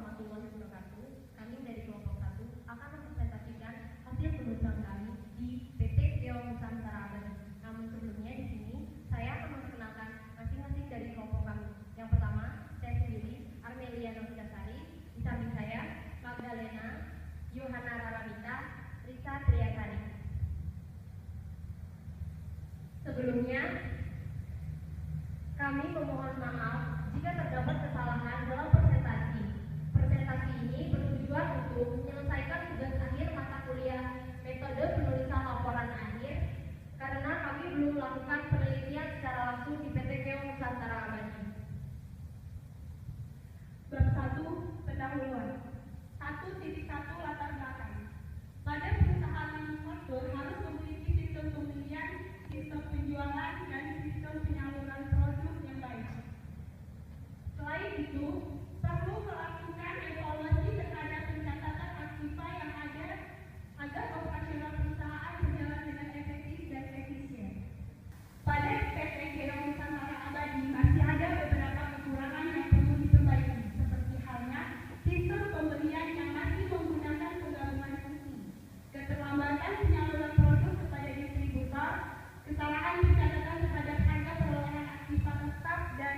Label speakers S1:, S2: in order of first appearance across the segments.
S1: warahmatullahi wabarakatuh. Kami dari kelompok 1 akan mempresentasikan hasil penelusuran kami di PT Keong Nusantara Abadi. Namun sebelumnya di sini saya akan memperkenalkan masing-masing dari kelompok kami. Yang pertama, saya sendiri, Armelia Novitasari. Di samping saya, Magdalena, Yohana Raramita, Risa Triasari. Sebelumnya, kami memohon maaf jika terdapat kesalahan dalam presentasi. Presentasi ini bertujuan untuk menyelesaikan tugas akhir mata kuliah metode penulisan laporan akhir karena kami belum melakukan penelitian secara langsung di PT Keong Nusantara Abadi.
S2: Bab 1. Pendahuluan. 1.1 Latar belakang. Pada perusahaan manufaktur harus memiliki sistem pembelian, sistem penjualan, dan sistem penyaluran produk yang baik. Selain itu, perlu melakukan evaluasi terhadap pencatatan aktiva yang ada agar operasional perusahaan berjalan dengan efektif dan efisien. Pada PT Keong Nusantara Abadi masih ada beberapa kekurangan yang perlu diperbaiki, seperti halnya sistem pembelian yang masih menggunakan penggabungan fungsi, keterlambatan penyaluran produk kepada distributor, kesalahan pencatatan terhadap harga perolehan aktiva tetap, dan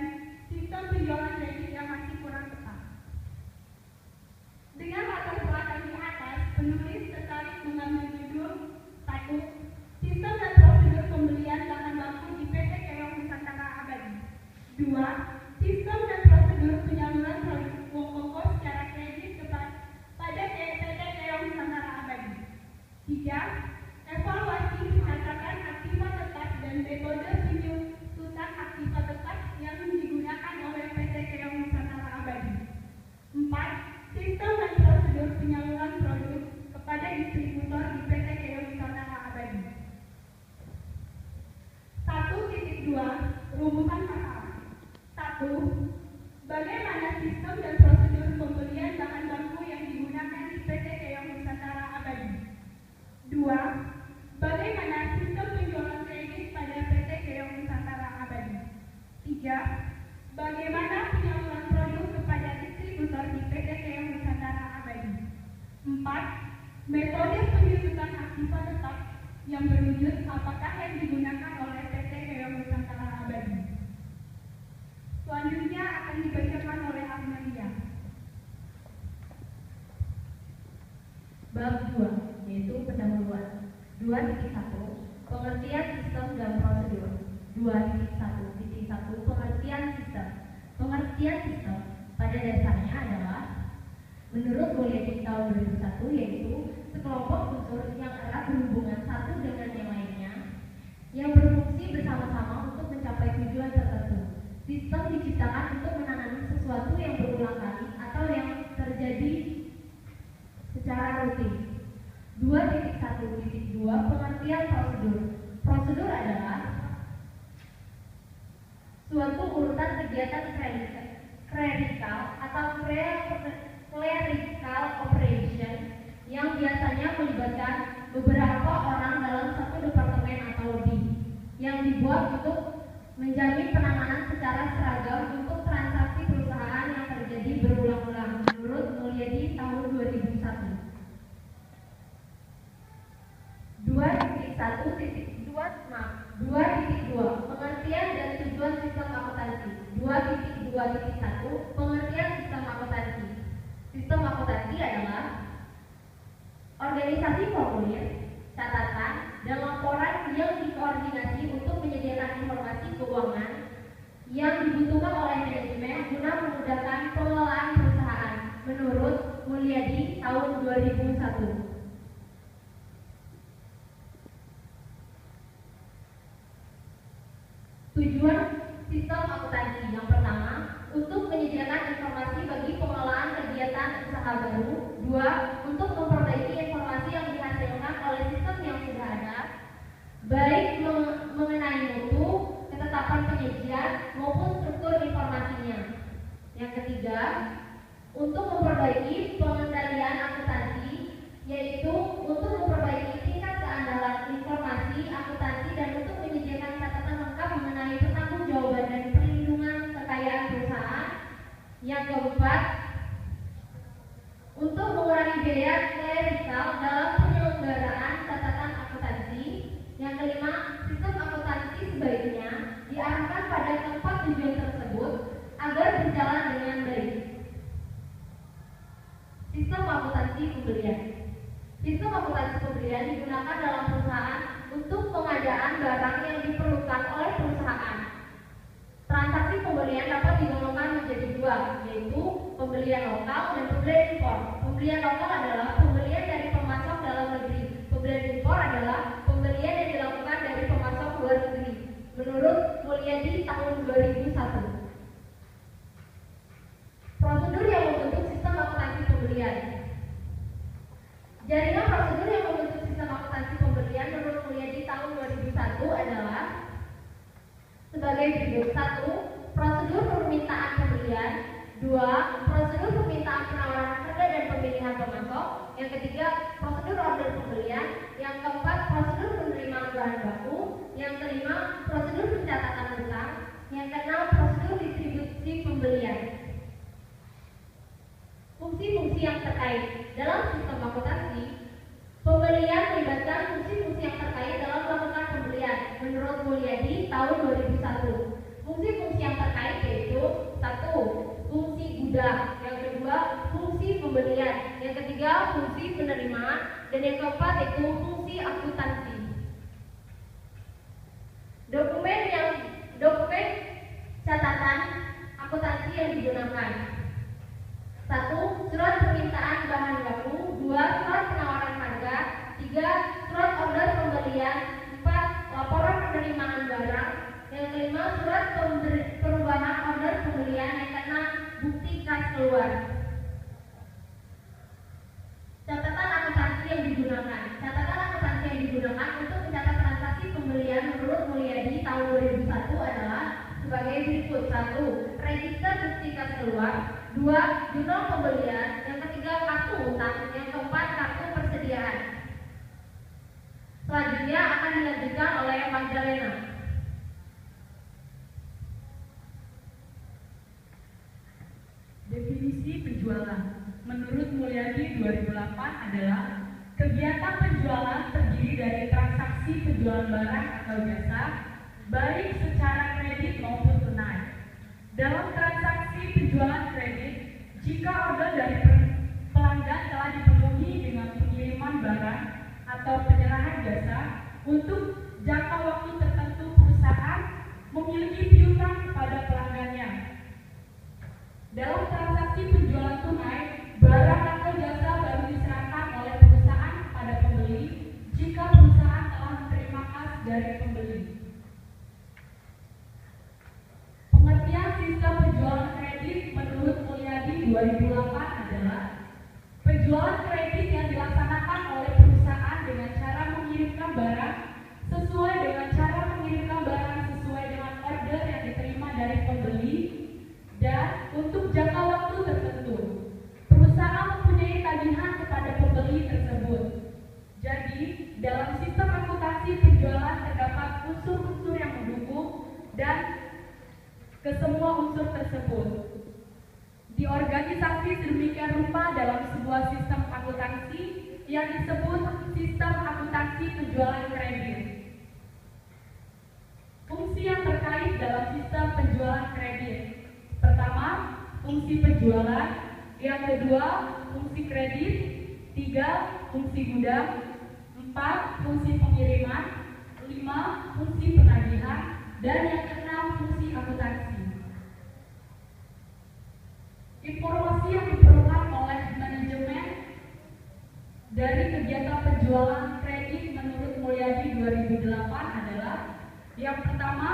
S2: sistem penjualan kredit yang masih kurang tepat. Dengan latar belakang di atas, penulis tertarik mengambil judul 1. Sistem dan prosedur pembelian bahan baku di PT Keong Nusantara Abadi. 2. Sistem dan prosedur penyaluran produk uang pokok secara kredit pada PT Keong Nusantara Abadi. 3. Evaluasi pencatatan aktiva tetap dan metode penyusutan aktiva tetap yang digunakan oleh PT Keong Nusantara Abadi. 4. Sistem dan prosedur penyaluran produk kepada distributor di PT Keong Nusantara Abadi. 1.2 Rumusan masalah. 1. Bagaimana sistem dan prosedur pembelian bahan baku yang digunakan di PT Keong Nusantara Abadi? 2. Bagaimana sistem penjualan kredit pada PT Keong Nusantara Abadi? 3. Bagaimana penyaluran produk kepada distributor di PT Keong Nusantara Abadi? 4. Metode penyusutan aktiva tetap yang berwujud apakah yang digunakan oleh PT Keong Nusantara Abadi? Selanjutnya akan dibacakan oleh Armelia.
S1: Bab 2, yaitu pendahuluan. 2.1 Pengertian sistem dan prosedur. 2.1.1 Pengertian sistem. Pengertian sistem pada dasarnya adalah menurut Mulyadi tahun 2001 yaitu sekelompok unsur yang erat berhubungan satu dengan yang lainnya yang berfungsi bersama-sama untuk mencapai tujuan tertentu. Sistem diciptakan untuk menangani sesuatu yang berulang kali atau yang terjadi secara rutin. 2.1.2 Pengertian prosedur. Prosedur adalah suatu urutan kegiatan clerical atau clerical operation yang biasanya melibatkan beberapa orang dalam satu departemen atau lebih, yang dibuat untuk menjamin penanganan secara seragam untuk transaksi perusahaan yang terjadi berulang-ulang menurut Mulyadi tahun 2001. 2.2 Pengertian dan tujuan sistem akuntansi. 2.2.1 Pengertian sistem akuntansi. Sistem akuntansi adalah organisasi formulir, catatan, dan laporan yang dikoordinasi untuk menyediakan informasi keuangan yang dibutuhkan oleh manajemen guna memudahkan pengelolaan perusahaan menurut Mulyadi tahun 2001. Tujuan sistem akuntansi yang pertama, untuk menyediakan informasi bagi pengelolaan kegiatan usaha baru. 2. Untuk memperbaiki informasi yang dihasilkan oleh sistem yang sudah ada, baik mengenai mutu, ketetapan penyajian, maupun struktur informasinya. Yang ketiga, untuk memperbaiki pengendalian akuntansi, yaitu untuk memperbaiki tingkat keandalan informasi akuntansi dan untuk menyediakan catatan lengkap mengenai pertanggungjawaban dan perlindungan kekayaan perusahaan. Yang keempat, Untuk mengurangi biaya klerikal dalam penyelenggaraan catatan akuntansi. Yang kelima, sistem akuntansi sebaiknya diarahkan pada tempat tujuan tersebut agar berjalan dengan baik. Sistem akuntansi pembelian. Sistem akuntansi pembelian digunakan dalam perusahaan untuk pengadaan barang yang diperlukan oleh perusahaan. Transaksi pembelian dapat digolongkan menjadi dua, yaitu pembelian lokal dan pembelian impor. Pembelian lokal adalah pembelian dari pemasok dalam negeri. Pembelian impor adalah pembelian yang dilakukan dari pemasok luar negeri. Menurut Mulyadi tahun 2001. Prosedur yang membentuk sistem akuntansi pembelian. Jaringan prosedur yang membentuk sistem akuntansi pembelian menurut Mulyadi tahun 2001 adalah sebagai berikut. 1. Prosedur permintaan pembelian. 2. Prosedur permintaan penawaran harga dan pemilihan pemasok. Yang ketiga, prosedur order pembelian. Yang keempat, prosedur penerimaan bahan baku. Yang kelima, prosedur pencatatan utang. Yang keenam, prosedur distribusi pembelian. Fungsi-fungsi yang terkait dalam sistem akuntansi pembelian melibatkan fungsi-fungsi yang terkait dalam melakukan pembelian menurut Mulyadi tahun 2001. Fungsi-fungsi yang terkait yaitu 1. Fungsi gudang. Yang kedua, fungsi pembelian. Yang ketiga, fungsi penerimaan. Dan yang keempat yaitu fungsi akuntansi. Dokumen catatan akuntansi yang digunakan. 1. Surat permintaan bahan baku. 2. Surat penawaran harga. 3. Surat order pembelian. 4. Laporan penerimaan barang. Yang kelima, surat perubahan order pembelian. Yang keenam, bukti kas keluar. Catatan akuntansi yang digunakan. Catatan akuntansi yang digunakan untuk mencatat transaksi pembelian menurut Mulyadi tahun 2001 adalah sebagai berikut. 1. Register bukti kas keluar. 2. Jurnal pembelian. Yang ketiga, kartu utang. Yang keempat, kartu persediaan. Selanjutnya akan dilanjutkan oleh Magdalena.
S3: Definisi penjualan menurut Mulyadi 2008 adalah kegiatan penjualan terdiri dari transaksi penjualan barang atau jasa, baik secara kredit maupun tunai. Dalam transaksi penjualan kredit, jika order dari pelanggan telah dipenuhi dengan pengiriman barang atau penyerahan jasa, untuk jangka waktu tertentu perusahaan memiliki piutang kepada pelanggannya. Dalam transaksi penjualan tunai, barang atau jasa baru diserahkan oleh perusahaan kepada pembeli jika perusahaan telah menerima kas dari pembeli. Pengertian sistem penjualan kredit menurut Mulyadi 2008 adalah penjualan kredit yang dilaksanakan oleh perusahaan dengan cara mengirimkan barang sesuai dengan cara mengirimkan barang sesuai dengan order yang diterima dari pembeli dan untuk jangka waktu tertentu. Perusahaan mempunyai tagihan kepada pembeli tersebut. Jadi, dalam sistem akuntansi penjualan terdapat unsur-unsur yang mendukung dan kesemua unsur tersebut diorganisasi sedemikian rupa dalam sebuah sistem akuntansi yang disebut sistem akuntansi penjualan kredit. Fungsi yang terkait dalam sistem penjualan kredit. Pertama, fungsi penjualan. Yang kedua, fungsi kredit. 3, fungsi gudang. 4, fungsi pengiriman. 5, fungsi penagihan. Dan yang keenam, fungsi akuntansi. Informasi yang diperlukan oleh manajemen dari kegiatan penjualan kredit menurut Mulyadi 2008 adalah yang pertama,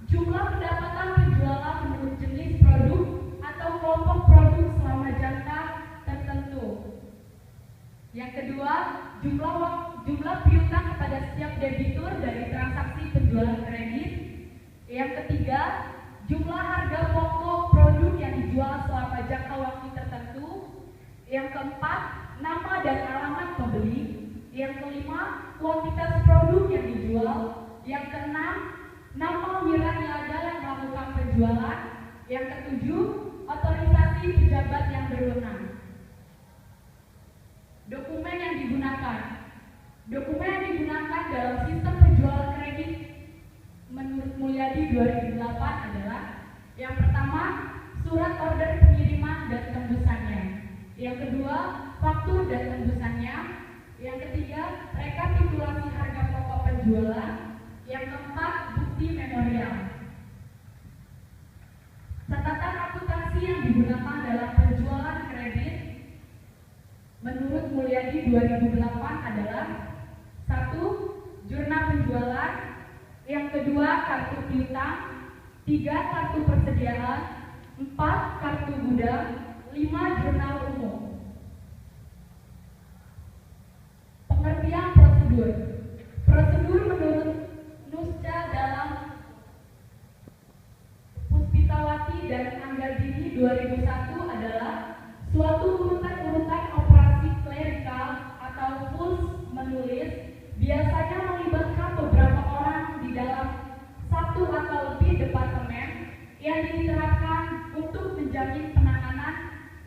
S3: jumlah pendapatan penjualan menurut jenis produk atau kelompok produk selama jangka tertentu. Yang kedua, jumlah piutang kepada setiap debitur dari transaksi penjualan kredit. Yang ketiga, jumlah harga pokok produk yang dijual selama jangka waktu tertentu. Yang keempat, nama dan alamat pembeli. Yang kelima, kuantitas produk yang dijual. Yang keenam, nama wira niaga yang melakukan penjualan. Yang ketujuh, otorisasi pejabat yang berwenang. dan tembusannya. Yang ketiga, rekapitulasi harga pokok penjualan. Yang keempat, bukti memorial. Catatan akuntansi yang digunakan dalam penjualan kredit menurut Mulyadi 2008 adalah 1. Jurnal penjualan. Yang kedua, kartu piutang. 3. Kartu persediaan. 4. Kartu gudang. 5. Jurnal umum. Pengertian prosedur. Prosedur menurut Nusca dalam Puspitawati dan Anggardini 2001 adalah suatu urutan-urutan operasi klerikal atau fools menulis biasanya melibatkan beberapa orang di dalam satu atau lebih departemen yang diterapkan untuk menjamin penanganan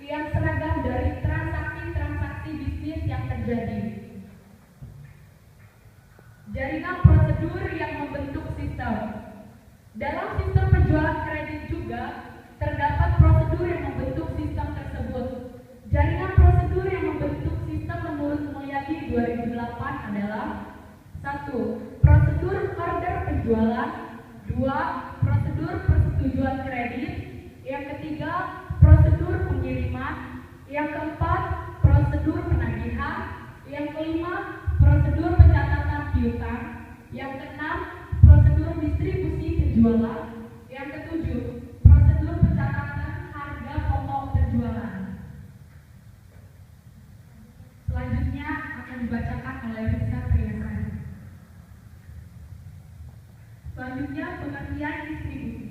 S3: yang seragam dari transaksi-transaksi bisnis yang terjadi. Jaringan prosedur yang membentuk sistem. Dalam sistem penjualan kredit juga terdapat prosedur yang membentuk sistem tersebut. Jaringan prosedur yang membentuk sistem menurut Mulyadi 2008 adalah 1. Prosedur order penjualan. 2. Prosedur persetujuan kredit. Yang ketiga, prosedur pengiriman. Yang keempat, prosedur penagihan. Yang kelima, prosedur pencatatan piutang. Yang keenam, prosedur distribusi penjualan. Yang ketujuh, prosedur pencatatan harga pokok penjualan. Selanjutnya akan dibacakan oleh Rizka Priyasan.
S2: Selanjutnya, pengertian distribusi.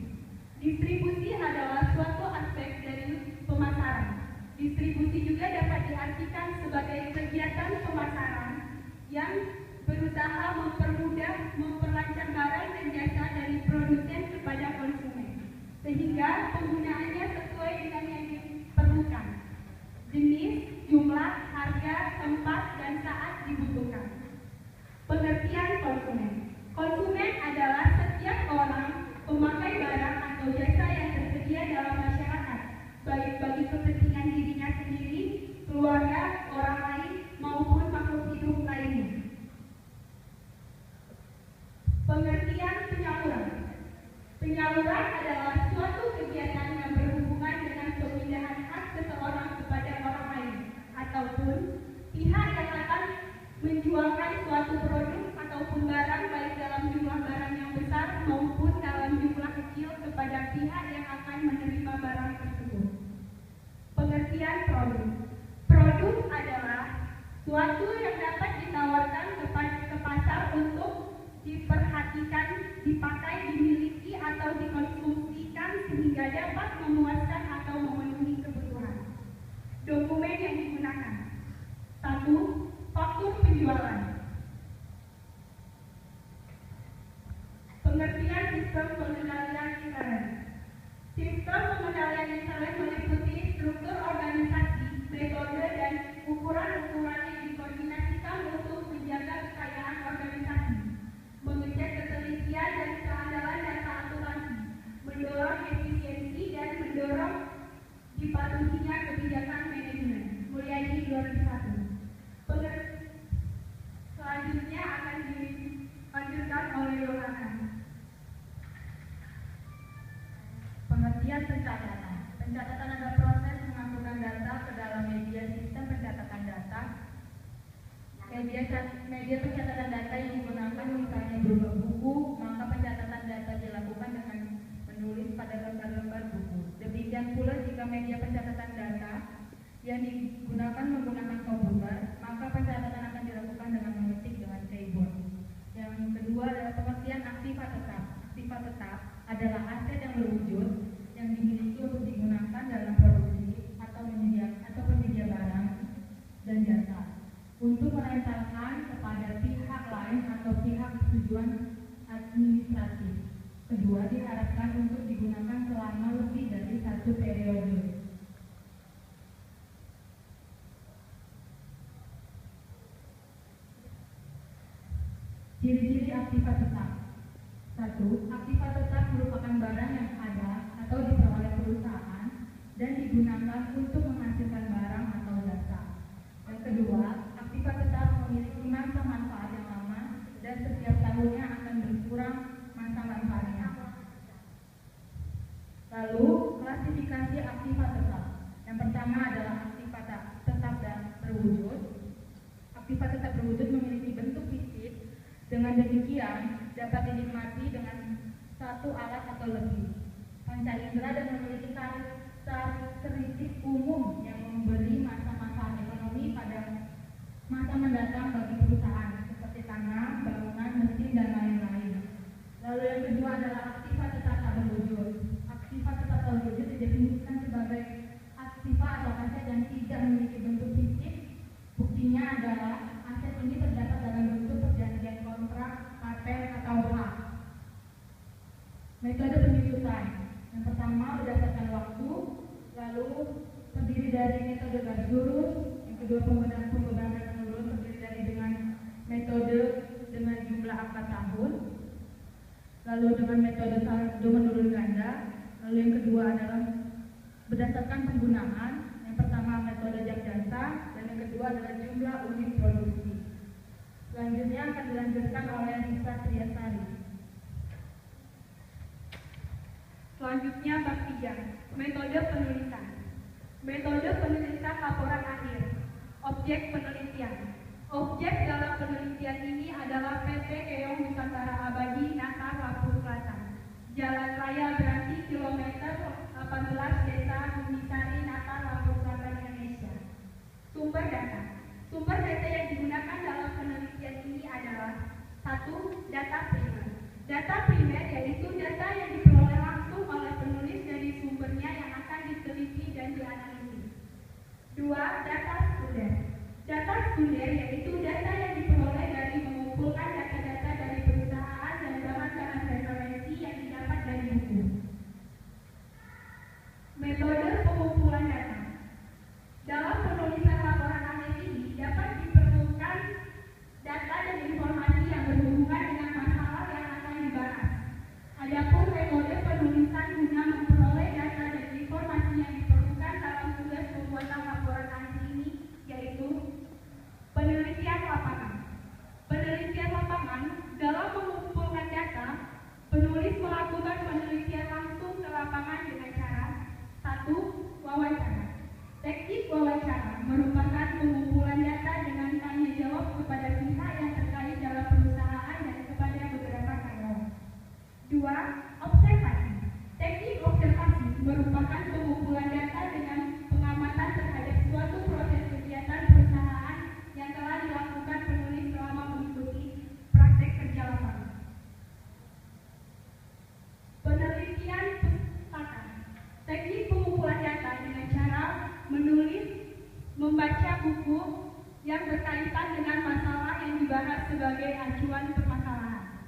S2: Distribusi adalah suatu aspek dari pemasaran. Distribusi juga dapat diartikan sebagai kegiatan pemasaran yang berusaha mempermudah, memperlancar barang dan jasa dari produsen kepada konsumen, sehingga penggunaannya sesuai dengan yang diperlukan, jenis, jumlah, harga, tempat, dan saat dibutuhkan. Pengertian konsumen. Konsumen adalah setiap orang pemakai barang atau jasa yang tersedia dalam masyarakat, baik bagi kepentingan dirinya sendiri, keluarga, orang lain, maupun makhluk hidup lainnya. Pengertian penyaluran. Penyaluran adalah suatu kegiatan yang berhubungan dengan pemindahan hak seseorang kepada orang lain, ataupun pihak yang akan menjualkan suatu produk ataupun barang baik dalam jumlah barang yang besar maupun dalam jumlah kecil kepada pihak yang akan menerima barang tersebut. Pengertian produk. Produk adalah suatu yang dapat ditawarkan ke pasar untuk diperhatikan, dipakai, dimiliki atau dikonsumsikan sehingga dapat memuaskan atau memenuhi kebutuhan. Dokumen yang digunakan. 1. Faktur penjualan. Pengertian sistem pengendalian intern. Sistem pengendalian intern meliputi struktur organisasi, metode, dan ukuran-ukuran yang dikoordinasikan untuk menjaga kekayaan organisasi, mengecek ketelitian dan keandalan data akuntansi, mendorong efisiensi dan mendorong dipatuhinya kebijakan manajemen. Mulyadi 2001. Selanjutnya akan dilanjutkan oleh Yohanan.
S4: Pengertian pencatatan. Pencatatan adalah proses memasukkan data ke dalam media sistem pencatatan data. Media pencatatan data yang digunakan misalnya berupa buku, maka pencatatan data dilakukan dengan menulis pada lembar-lembar buku. Demikian pula jika media pencatatan data yang digunakan menggunakan komputer, maka pencatatan akan dilakukan dengan mengetik dengan keyboard. Yang kedua adalah pengertian aktiva tetap. Aktiva tetap adalah aset yang berwujud yang dimiliki untuk digunakan dalam produksi atau penyedia barang dan jasa untuk merentalkan kepada pihak lain atau pihak tujuan administratif. Kedua, diharapkan untuk digunakan selama lebih dari satu periode. Ciri-ciri aktiva tetap. 1. Aktiva tetap merupakan barang yang ada atau diperoleh perusahaan dan digunakan untuk menghasilkan barang atau jasa. Yang kedua, berwujud memiliki bentuk fisik. Dengan demikian, dapat dinikmati dengan satu alat atau lebih. Panca indera dan memiliki karakteristik umum yang memberi masa-masa ekonomi pada masa mendatang bagi perusahaan, seperti tanah, bangunan, mesin, dan lain-lain. Lalu yang kedua adalah aktiva tetap tak berwujud. Aktiva tetap tak berwujud didefinisikan sebagai aktiva atau aset yang tidak memiliki bentuk fisik. Buktinya adalah aset ini terdapat dalam bentuk perjanjian kontrak, paten, atau hak. Metode penunjukan. Yang pertama berdasarkan waktu, lalu terdiri dari metode garis lurus. Yang kedua pembenaran menurun terdiri dari dengan metode dengan jumlah angka tahun. Lalu dengan metode saldo menurun ganda. Lalu yang kedua adalah berdasarkan penggunaan. Yang pertama metode jam jasa dan yang kedua adalah jumlah unit produksi. Selanjutnya akan dilanjutkan oleh Risa Triasari.
S2: Selanjutnya bab 3, metode penulisan. Metode penulisan laporan akhir. Objek penelitian. Objek dalam penelitian ini adalah PT Keong Nusantara Abadi Natar Lampung Selatan. Jalan Raya Beranti kilometer 18 Desa Bumisari Natar Lampung Selatan Indonesia. Sumber data. Sumber data yang digunakan dalam penelitian ini adalah 1. Data primer. Data primer yaitu data yang diperoleh langsung oleh penulis dari sumbernya yang akan diteliti dan dianalisis. 2. Data sekunder. Data sekunder yaitu data yang diperoleh dari mengumpulkan data-data dari perusahaan dan bahan-bahan referensi yang didapat dari buku. Metode pengumpulan data. Dalam penulisan laporan akhir ini dapat diperlukan data dan informasi yang berhubungan dengan masalah yang akan dibahas. Adapun metode penulisan guna memperoleh data dan informasi yang diperlukan dalam tugas pembuatan laporan akhir ini yaitu penelitian lapangan. Penelitian lapangan dalam mengumpulkan data, penulis melakukan penelitian langsung ke lapangan dengan cara 1. Wawancara. Teknik wawancara merupakan pengumpulan data dengan tanya jawab kepada pihak yang terkait dalam perusahaan dan kepada beberapa karyawan. 2. Observasi. Teknik observasi merupakan pengumpulan data dengan pengamatan terhadap suatu proses kegiatan perusahaan yang telah dilakukan penulis selama mengikuti praktek kerja lapangan. Penelitian pustaka. Teknik pengumpulan data dengan cara menulis, membaca buku yang berkaitan dengan masalah yang dibahas sebagai acuan permasalahan.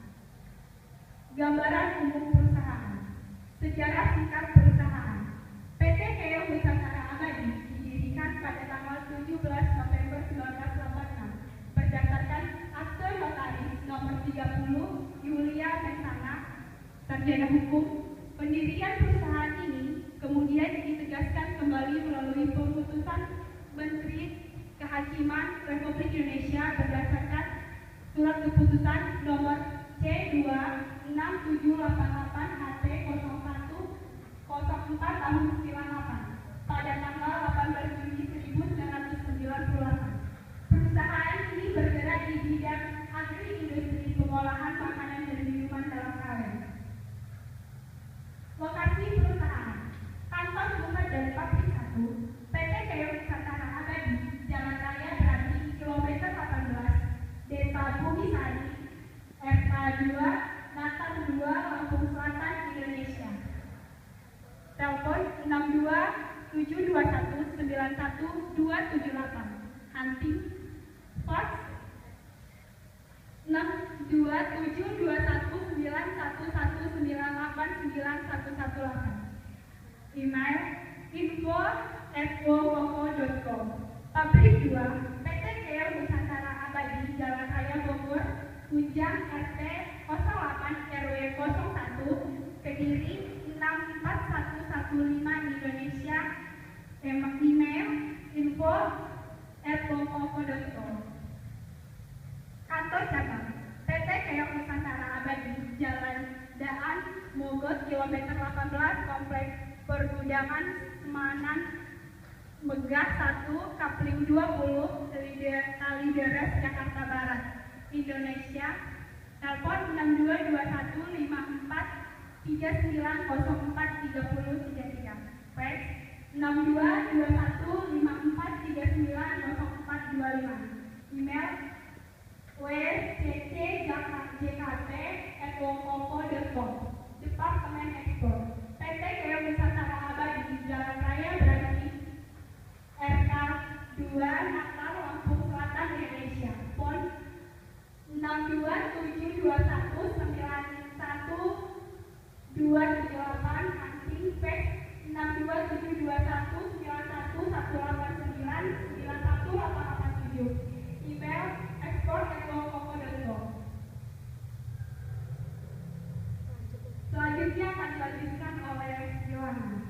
S2: Gambaran umum perusahaan. Sejarah singkat perusahaan. PT Keong Nusantara Abadi didirikan pada tanggal 17 November 1986 berdasarkan Akte Notaris nomor 30 Yulia Mensana, Sarjana Hukum. Pendirian perusahaan ini kemudian ditegaskan kembali melalui keputusan Menteri Kehakiman Republik Indonesia berdasarkan Surat Keputusan nomor C26788 HT 0104 tahun 98 pada tanggal 18 Juni 1998. Perusahaan ini bergerak di bidang agri-industri pengolahan makanan dan minuman dalam kaleng. Lokasi perusahaan. Kantor pusat dan pabrik 1 PT Keong Nusantara Abadi, Jalan Raya Beranti kilometer 18 Desa Bumisari RA 2 Natar 2 Lampung Selatan Indonesia. Telepon 627219178. Hunting fax 6272191198918. Email info@wokoko.com. Pabrik 2 PT Keong Nusantara Abadi, Jalan Raya Bogor, Kujang RT 08 RW 01 Kediri 64115 Indonesia. Email info@wokoko.com. Kantor cabang PT Keong Nusantara Abadi, Jalan Daan Mogot kilometer 18 Kompleks Pergudangan Semanan Megah 1 Kapling 20 Kalideres Jakarta Barat. Indonesia, telepon 622154390433, fax 622154390425, email wcc.jkt@wongkoko.com, Departemen Ekspor, PT Keong Nusantara Abadi, Jalan Raya Brani, RK 2, Natal, Lampung Selatan, Indonesia, PON 627219128, anting fax 62721911899918887, email ekspor@wongkoko.com. Selanjutnya akan dilanjutkan oleh Yohana.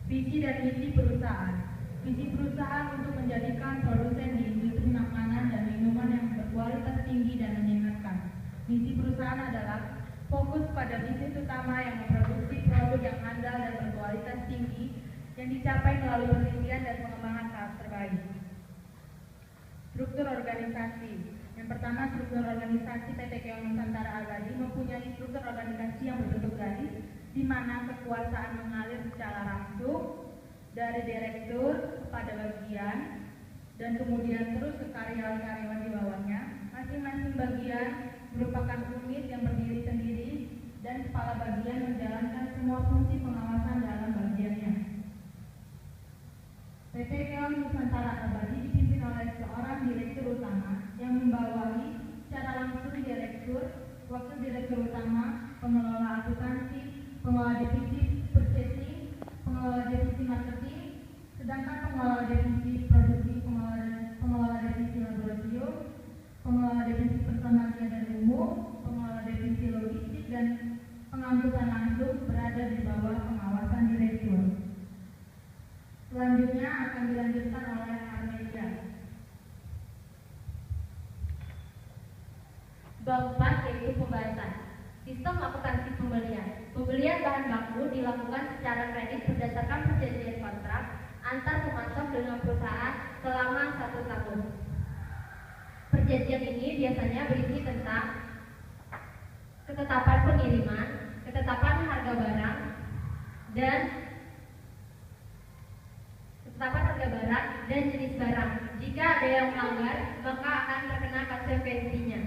S4: Visi dan misi perusahaan. Visi perusahaan untuk menjadikan produsen di industri makanan dan minuman yang berkualitas tinggi dan menyehatkan. Misi perusahaan adalah fokus pada bisnis utama yang memproduksi produk yang handal dan berkualitas tinggi yang dicapai melalui penelitian dan pengembangan tahap terbaik. Struktur organisasi. Yang pertama, struktur organisasi PT Keong Nusantara Abadi mempunyai struktur organisasi yang berbentuk garis, di mana kekuasaan mengalir secara langsung dari direktur kepada bagian dan kemudian terus ke karyawan-karyawan di bawahnya. Masing-masing bagian merupakan unit yang berdiri sendiri dan kepala bagian menjalankan semua fungsi pengawasan dalam bagiannya. PT Keong Nusantara Abadi dipimpin oleh seorang direktur utama yang membawahi secara langsung direktur, wakil direktur utama, pengelola akuntansi, pengelola divisi purchasing, pengelola divisi marketing, sedangkan pengelola divisi produksi, pengelola divisi laboratorium, pengelola divisi pertanian dan umum, pengelola divisi logistik dan pengangkutan langsung berada di bawah pengawasan direktur. Selanjutnya akan dilanjutkan oleh Armedia.
S1: Bab 4 yaitu pembahasan. Sistem akuntansi pembelian. Pembelian bahan baku dilakukan secara kredit berdasarkan perjanjian kontrak antar pemasok dengan perusahaan selama 1 tahun. Perjanjian ini biasanya berisi tentang ketetapan pengiriman, ketetapan harga barang, dan jenis barang. Jika ada yang melanggar, maka akan terkena konsekuensinya.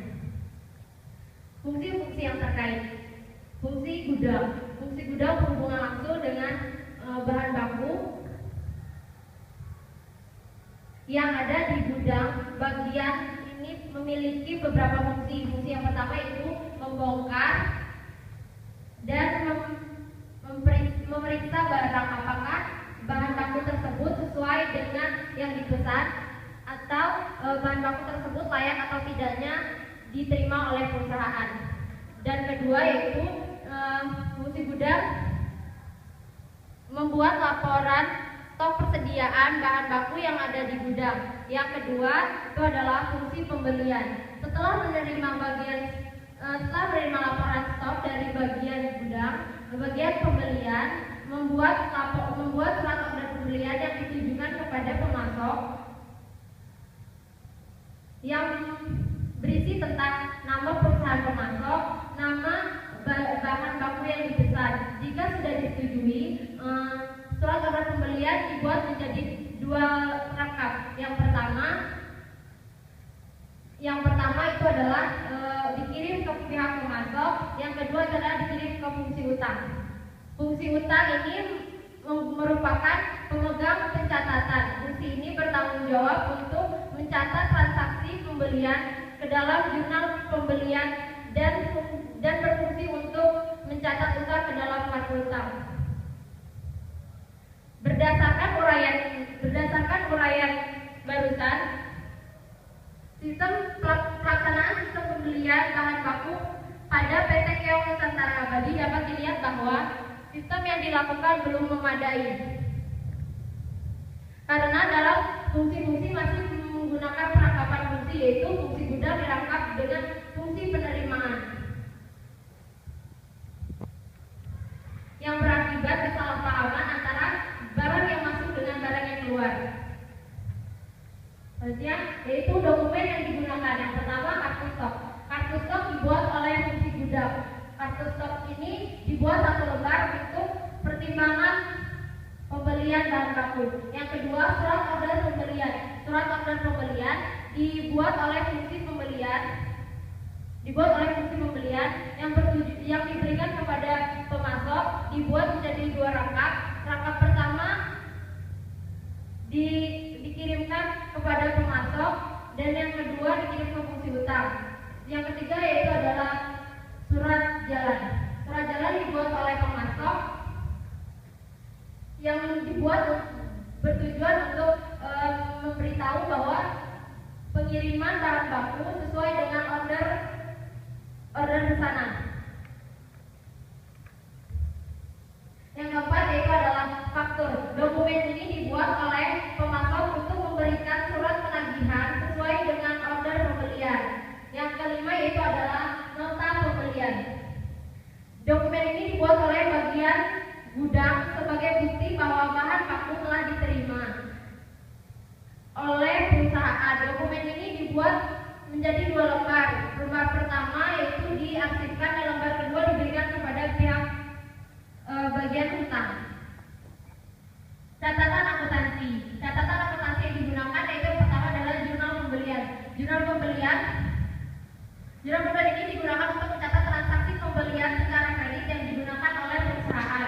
S1: Fungsi-fungsi yang terkait. Fungsi gudang. Fungsi gudang berhubungan langsung dengan bahan baku yang ada di gudang. Bagian ini memiliki beberapa fungsi. Fungsi yang pertama itu membongkar dan memeriksa barang apakah bahan baku tersebut sesuai dengan yang dipesan atau bahan baku tersebut layak atau tidaknya diterima oleh perusahaan. Dan kedua yaitu fungsi gudang membuat laporan stok persediaan bahan baku yang ada di gudang. Yang kedua itu adalah fungsi pembelian. Setelah menerima laporan stok dari bagian gudang, bagian pembelian membuat surat order pembelian yang ditujukan kepada pemasok yang berisi tentang nama perusahaan pemasok, nama bahan baku yang dipesan. Jika sudah disetujui, surat order pembelian dibuat menjadi 2 rangkap. Yang pertama itu adalah dikirim ke pihak pemasok, yang kedua adalah dikirim ke fungsi utang. Fungsi utang ini merupakan pemegang pencatatan. Fungsi ini bertanggung jawab untuk mencatat transaksi pembelian ke dalam jurnal pembelian dan berfungsi untuk mencatat utang ke dalam kartu utang. Berdasarkan uraian barusan, pelaksanaan sistem pembelian bahan baku pada PT Keong Nusantara Abadi dapat dilihat bahwa sistem yang dilakukan belum memadai karena dalam fungsi-fungsi masih menggunakan perangkapan fungsi, yaitu fungsi gudang dirangkap dengan fungsi penerimaan yang berakibat kesalahpahaman antara barang yang masuk dengan barang yang keluar. Berarti selanjutnya yaitu dokumen yang digunakan. Yang pertama kartu stok. Kartu stok dibuat oleh fungsi gudang. Kartu stok ini dibuat satu lembar untuk pertimbangan pembelian bahan baku. Yang kedua surat order pembelian. Surat order pembelian dibuat oleh fungsi pembelian. Yang diberikan kepada pemasok dibuat menjadi dua rangkap. Rangkap pertama dikirimkan kepada pemasok dan yang kedua dikirim ke fungsi utang. Yang ketiga yaitu adalah surat jalan. Surat jalan dibuat oleh pemasok yang dibuat bertujuan untuk memberitahu bahwa pengiriman bahan baku sesuai dengan order pesanan. Yang keempat yaitu adalah faktur. Dokumen ini dibuat oleh pemasok untuk memberikan surat penagihan sesuai dengan order pembelian. Yang kelima yaitu adalah nota pembelian. Dokumen ini dibuat oleh bagian gudang sebagai bukti bahwa bahan baku telah diterima oleh perusahaan. Dokumen ini dibuat menjadi dua lembar. Lembar pertama yaitu diarsipkan dan lembar kedua diberikan kepada pihak bagian utang. Catatan akuntansi. Catatan akuntansi yang digunakan yaitu yang pertama adalah jurnal pembelian. Jurnal pembelian ini digunakan untuk mencatat transaksi pembelian secara kredit yang digunakan oleh perusahaan.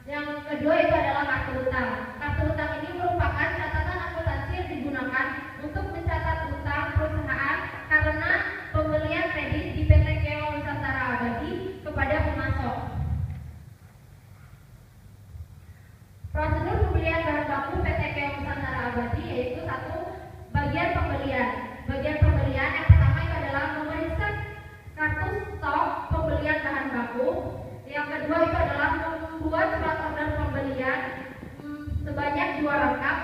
S1: Yang kedua itu adalah kartu utang. Kartu utang ini merupakan catatan akuntansi yang digunakan untuk mencatat utang perusahaan karena pembelian kredit di PT Keong Nusantara Abadi kepada pemasok. Prosedur pembelian bahan baku PT Keong Nusantara Abadi yaitu satu, bagian pembelian. Bagian pembelian yang pertama itu adalah memeriksa kartu stok pembelian bahan baku. Yang kedua itu adalah membuat surat order pembelian sebanyak 2 rangkap.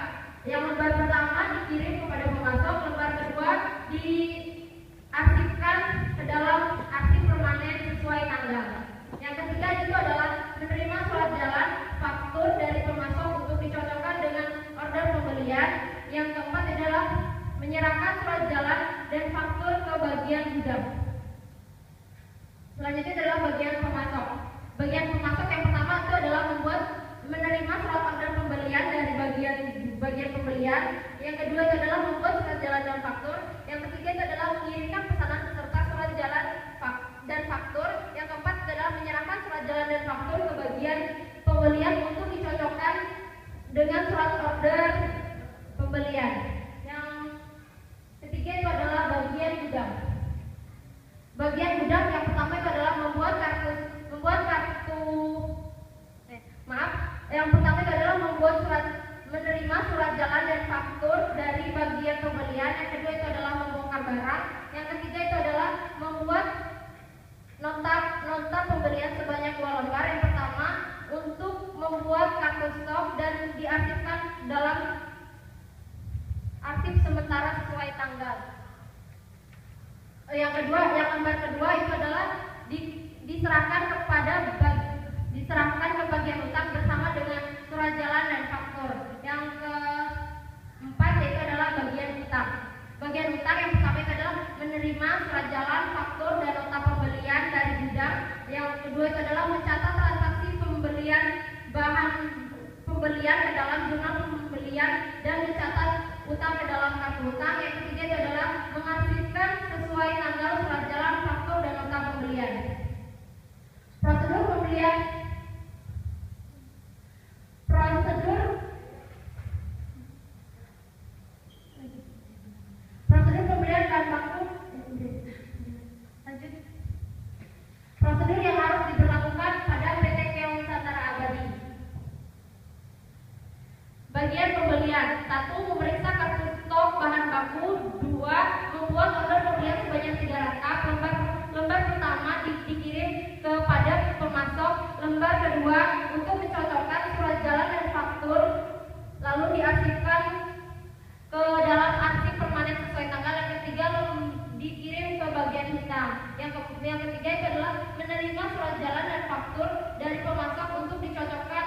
S1: Yang lembar pertama dikirim kepada pemasok, lembar kedua diarsipkan ke dalam arsip permanen sesuai tanggal. Yang ketiga itu adalah menerima surat jalan faktur dari pemasok untuk dicocokkan dengan order pembelian. Yang keempat adalah menyerahkan surat jalan dan faktur ke bagian gudang. Selanjutnya adalah bagian pemasok. Bagian pemasok yang pertama itu adalah menerima surat order pembelian dari bagian pembelian. Yang kedua itu adalah membuat surat jalan dan faktur. Yang ketiga itu adalah mengirimkan pesanan beserta surat jalan dan faktur. Yang keempat adalah menyerahkan surat jalan dan faktur ke bagian pembelian untuk dicocokkan dengan surat order pembelian. Yang ketiga itu adalah bagian gudang. Bagian gudang yang pertama itu adalah menerima surat jalan dan faktur dari bagian pembelian. Yang kedua itu adalah membongkar barang. Yang ketiga itu adalah membuat nota pembelian sebanyak 2 lembar. Yang pertama untuk membuat kartu stok dan diarsipkan dalam arsip sementara sesuai tanggal. Yang lembar kedua itu adalah diserahkan ke bagian utang bersama dengan surat jalan dan faktur. Yang keempat yaitu adalah bagian utang. Bagian utang yang pertama itu adalah menerima surat jalan, faktur dan nota pembelian dari gudang. Yang kedua itu adalah mencatat transaksi pembelian bahan pembelian ke dalam jurnal pembelian dan mencatat utang ke dalam kartu utang. Yang ketiga itu adalah mengarsipkan sesuai tanggal surat jalan, faktur dan nota pembelian. Prosedur pembelian bahan baku. Lanjut. Prosedur yang harus diberlakukan pada PT Keong Nusantara Abadi. Bagian pembelian. 1. Memeriksa kartu stok bahan baku. 2. Membuat order pembelian sebanyak 3 rangkap. Lembar pertama dikirim kepada pemasok. Lembar kedua untuk mencocokkan surat jalan dan faktur, lalu diarsipkan ke dalam arsip permanen sesuai tanggal. Yang ketiga dikirim ke bagian utang. Yang ketiga itu adalah menerima surat jalan dan faktur dari pemasok untuk dicocokkan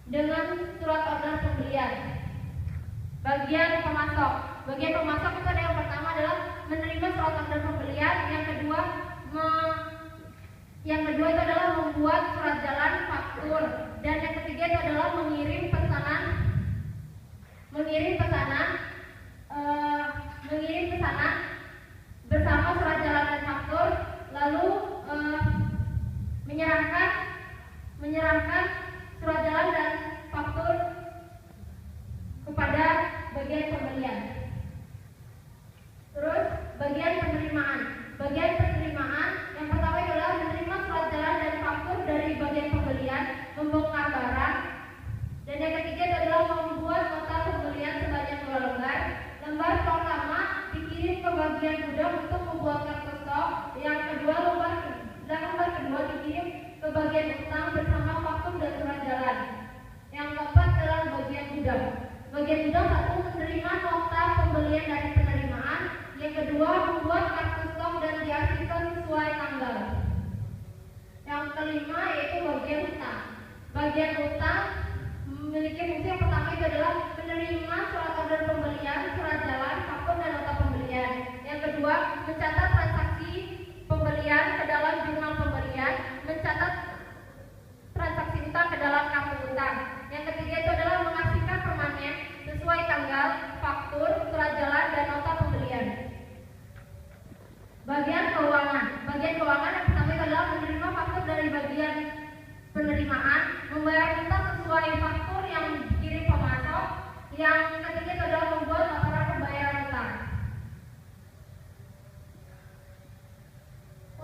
S1: dengan surat order pembelian. Bagian pemasok. Bagian pemasok itu ada yang pertama adalah menerima surat order pembelian, yang kedua itu adalah membuat surat jalan faktur, dan yang ketiga itu adalah mengirim pesanan bersama surat jalan dan faktur, lalu menyerahkan surat jalan dan faktur kepada bagian pembelian. Terus bagian penerimaan yang pertama adalah menerima surat jalan dan faktur dari bagian pembelian, membongkar barang, dan yang ketiga adalah membuat nota pembelian sebanyak 2 lembar. Lembar pertama dikirim ke bagian gudang untuk membuat kartu stok, lembar kedua dikirim ke bagian utang bersama faktur dan surat jalan. Yang keempat adalah bagian gudang. Bagian gudang satu menerima nota pembelian dari penerimaan, yang kedua membuat kartu stok dan diarsipkan sesuai tanggal. Yang kelima yaitu bagian utang. Bagian utang memiliki fungsi yang pertama itu adalah menerima surat order pembelian, surat jalan, faktur dan nota pembelian. Yang kedua mencatat transaksi pembelian ke dalam jurnal pembelian, mencatat transaksi utang ke dalam kartu utang. Yang ketiga itu adalah mengarsipkan permanen sesuai tanggal, faktur, surat jalan dan nota pembelian. Bagian keuangan yang pertama itu adalah menerima faktur dari bagian penerimaan, membayar utang sesuai faktur yang dikirim pemasok. Yang ketiga itu adalah membuat laporan pembayaran utang.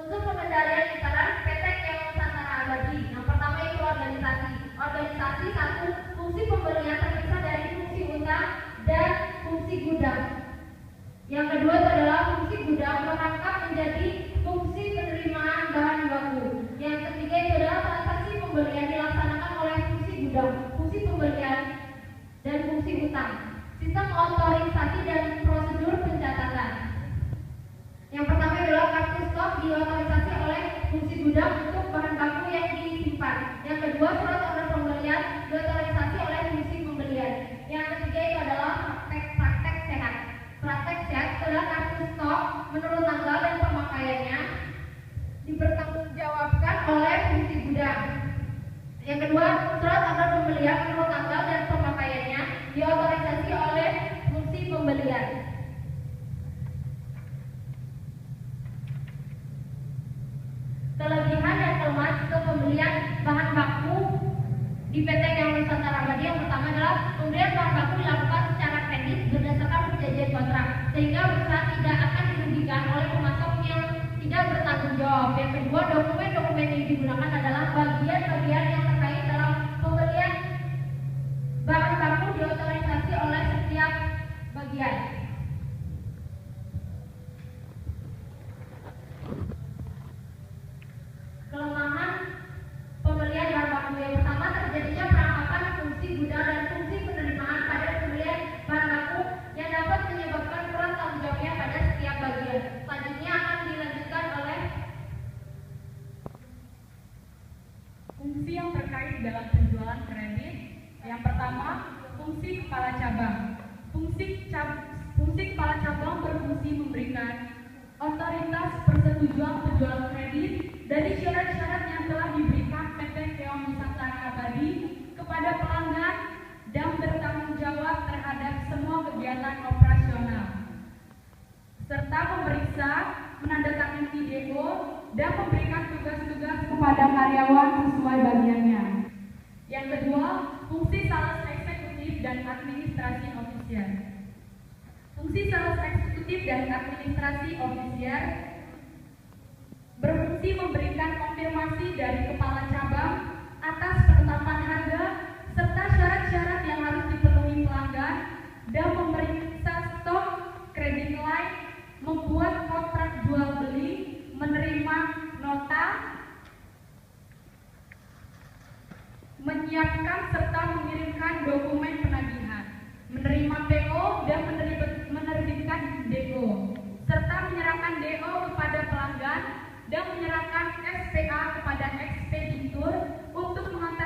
S1: Untuk pengendalian literan PT Keong Nusantara Abadi, yang pertama itu organisasi satu, fungsi pembelian terpisah dari fungsi utang dan fungsi gudang. Yang kedua itu adalah fungsi gudang merangkap menjadi fungsi penerimaan bahan baku. Yang ketiga itu adalah transaksi pembelian dilaksanakan oleh fungsi gudang, fungsi pembelian dan fungsi utang. Sistem otorisasi dan prosedur pencatatan. Yang pertama adalah kartu stok diotorisasi oleh fungsi gudang untuk bahan baku yang disimpan. Yang kedua surat order pembelian diotorisasi oleh fungsi pembelian. Yang ketiga itu adalah praktek sehat. Praktek sehat adalah kartu stok menurut tanggal dan pemakaiannya dipertanggungjawabkan oleh fungsi gudang. Yang kedua surat order pembelian menurut tanggal dan pemakaiannya diotorisasi oleh fungsi pembelian. Kelebihan dan kelemahan sistem pembelian bahan baku di PT Keong Nusantara Abadi yang pertama adalah pembelian bahan baku dilakukan secara kredit berdasarkan perjanjian kontrak, sehingga perusahaan tidak akan dirugikan oleh pemasok yang tidak bertanggung jawab. Yang kedua, dokumen-dokumen yang digunakan adalah bagian-bagian yang terkait dalam pembelian bahan baku diotorisasi oleh setiap bagian. Kelemahan pembelian bahan baku yang pertama terjadinya perangkapan fungsi gudang dan fungsi penerimaan pada pembelian bahan baku yang dapat menyebabkan kurang tanggung jawabnya pada setiap bagian. Selanjutnya akan dilanjutkan oleh
S3: fungsi yang terkait dalam penjualan kredit. Yang pertama, fungsi kepala cabang. Fungsi kepala cabang berfungsi memberikan otoritas persetujuan penjualan kredit dari syarat-syarat yang telah diberikan PT Keong Nusantara Abadi kepada pelanggan dan bertanggung jawab terhadap semua kegiatan operasional, serta memeriksa, menandatangani DO, dan memberikan tugas-tugas kepada karyawan sesuai bagiannya. Yang kedua, fungsi sales eksekutif dan administrasi ofisial. Fungsi sales eksekutif dan administrasi ofisial berfungsi memberikan konfirmasi dari kepala cabang atas penetapan harga serta syarat-syarat yang harus dipenuhi pelanggan dan memeriksa stok, kredit line, membuat kontrak jual beli, menerima nota, menyiapkan serta mengirimkan dokumen penagihan, menerima PO dan menerbitkan DO, serta menyerahkan DO kepada pelanggan dan menyerahkan SPA kepada ekspeditur untuk mengantar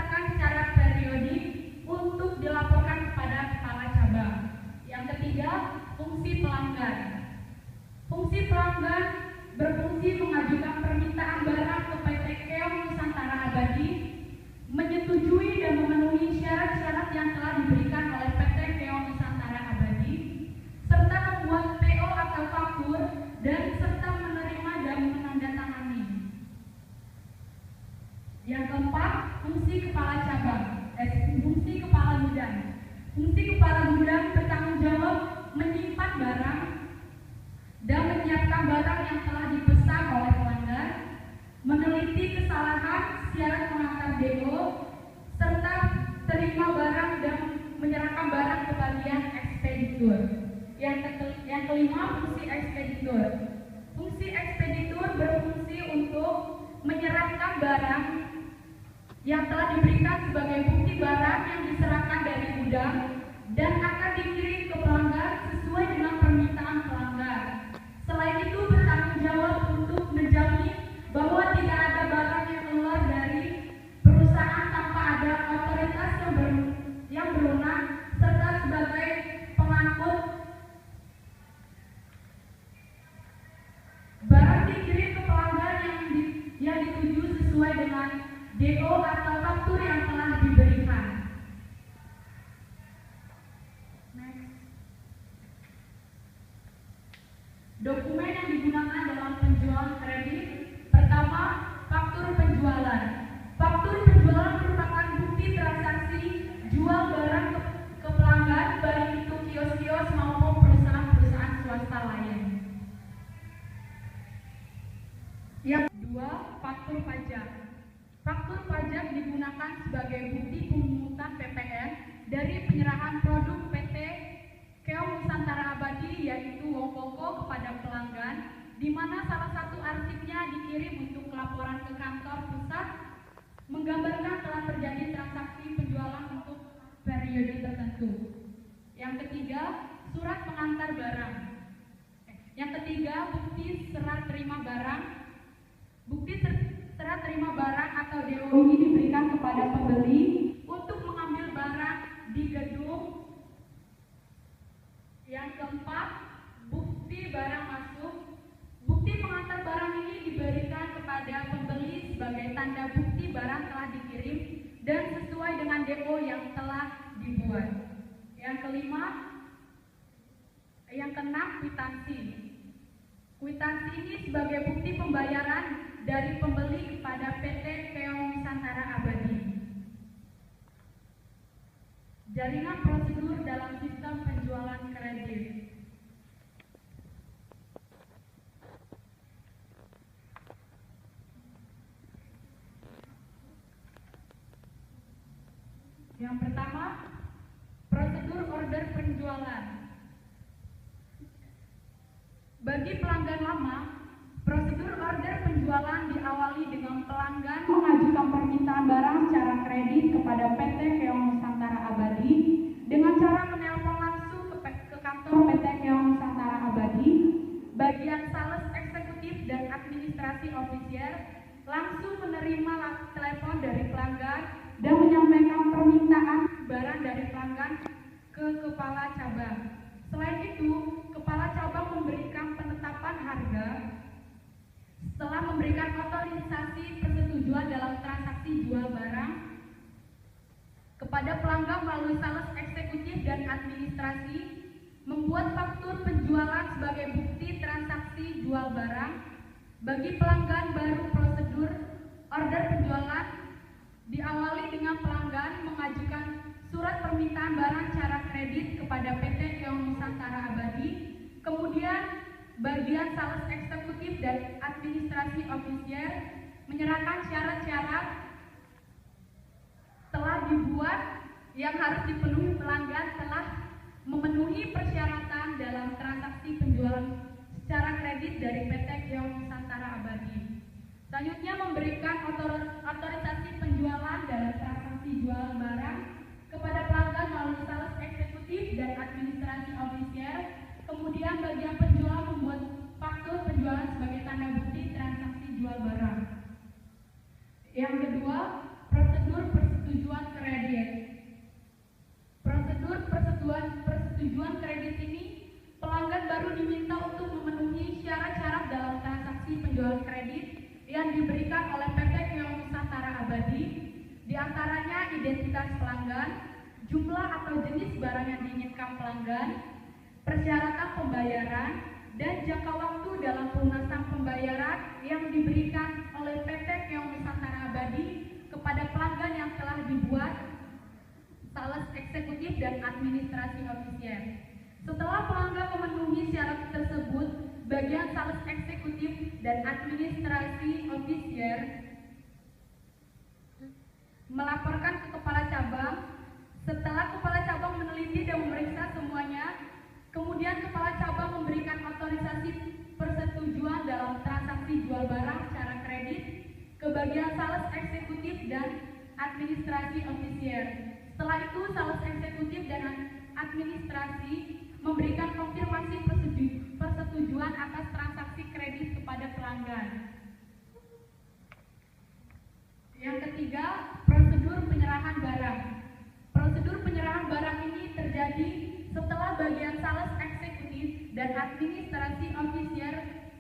S3: menyerahkan barang ke bagian ekspeditur. Yang kelima, fungsi ekspeditur. Fungsi ekspeditur berfungsi untuk menyerahkan barang yang telah diberikan sebagai bukti barang yang diserahkan dari gudang dan akan dikirim ke pelanggan sesuai dengan permintaan pelanggan. Selain itu, bertanggung jawab untuk menjamin bahwa tidak ada barang yang keluar dari perusahaan tanpa ada otoritas yang berwenang serta sebagai pengangkut. Barang dikirim ke pelanggan yang dituju sesuai dengan DO atau faktur yang telah diberikan. Next. Dokumen yang digunakan dalam penjualan kredit. Pertama, faktur penjualan. Faktur penjualan merupakan bukti transaksi jual barang ke pelanggan, baik itu kios-kios maupun perusahaan-perusahaan swasta lain. Yang kedua, faktur pajak. Faktur pajak digunakan sebagai bukti pemungutan PPN dari penyerahan produk PT Keong Nusantara Abadi yaitu Wongkoko kepada pelanggan, di mana salah satu arsipnya dikirim untuk laporan ke kantor pusat menggambarkan telah terjadi transaksi penjualan untuk periode tertentu. Yang ketiga, surat pengantar barang. Yang ketiga, bukti serah terima barang. Bukti serah terima barang atau DO ini diberikan kepada pembeli untuk mengambil barang di gedung. Yang keempat, bukti barang masuk. Bukti pengantar barang ini diberikan kepada pembeli sebagai tanda bukti barang telah dikirim dan sesuai dengan DO yang telah dibuat. Yang kelima, yang keenam, kwitansi. Kwitansi ini sebagai bukti pembayaran dari pembeli kepada PT Keong Nusantara Abadi. Jaringan prosedur dalam sistem penjualan kredit. Yang pertama, prosedur order penjualan. Bagi pelanggan lama, prosedur order penjualan diawali dengan pelanggan mengajukan permintaan barang secara kredit kepada PT Keong Nusantara Abadi dengan cara menelpon langsung ke kantor PT Keong Nusantara Abadi. Bagian sales eksekutif dan administrasi ofisial langsung menerima telepon dari pelanggan dan menyampaikan permintaan barang dari pelanggan ke kepala cabang. Selain itu, kepala cabang memberikan penetapan harga setelah memberikan otorisasi persetujuan dalam transaksi jual barang kepada pelanggan melalui sales eksekutif dan administrasi, membuat faktur penjualan sebagai bukti transaksi jual barang. Bagi pelanggan baru, prosedur order penjualan diawali dengan pelanggan mengajukan surat permintaan barang secara kredit kepada PT Keong Nusantara Abadi. Kemudian bagian sales eksekutif dan administrasi ofisial menyerahkan syarat-syarat telah dibuat yang harus dipenuhi pelanggan telah memenuhi persyaratan dalam transaksi penjualan secara kredit dari PT Keong Nusantara Abadi. Selanjutnya, memberikan otorisasi penjualan dalam transaksi jual barang kepada pelanggan melalui sales eksekutif dan administrasi ofisial. Kemudian bagian penjual membuat faktur penjualan sebagai tanda bukti transaksi jual barang. Yang kedua, prosedur persetujuan kredit. Prosedur persetujuan kredit ini, pelanggan baru diminta untuk memenuhi syarat-syarat dalam transaksi penjualan kredit yang diberikan oleh PT Keong Nusantara Abadi, di antaranya identitas pelanggan, jumlah atau jenis barang yang diinginkan pelanggan, persyaratan pembayaran, dan jangka waktu dalam pelunasan pembayaran yang diberikan oleh PT Keong Nusantara Abadi kepada pelanggan yang telah dibuat sales eksekutif dan administrasi ofisial. Setelah pelanggan memenuhi syarat tersebut, bagian sales eksekutif dan administrasi ofisial melaporkan ke kepala cabang. Setelah kepala cabang administrasi memberikan konfirmasi persetujuan atas transaksi kredit kepada pelanggan. Yang ketiga, prosedur penyerahan barang. Prosedur penyerahan barang ini terjadi setelah bagian sales eksekutif dan administrasi ofisier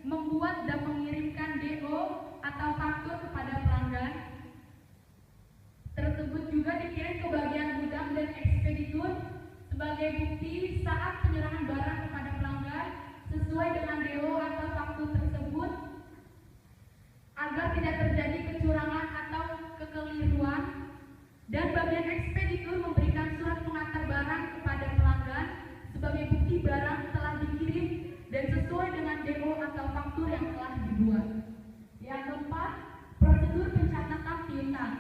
S3: membuat dan mengirimkan DO atau faktur kepada pelanggan. Tersebut juga dikirim ke bagian gudang dan ekspeditur sebagai bukti saat penyerahan barang kepada pelanggan sesuai dengan DO atau faktur tersebut agar tidak terjadi kecurangan atau kekeliruan, dan bagian ekspeditur memberikan surat pengantar barang kepada pelanggan sebagai bukti barang telah dikirim dan sesuai dengan DO atau faktur yang telah dibuat. Yang keempat, prosedur pencatatan piutang.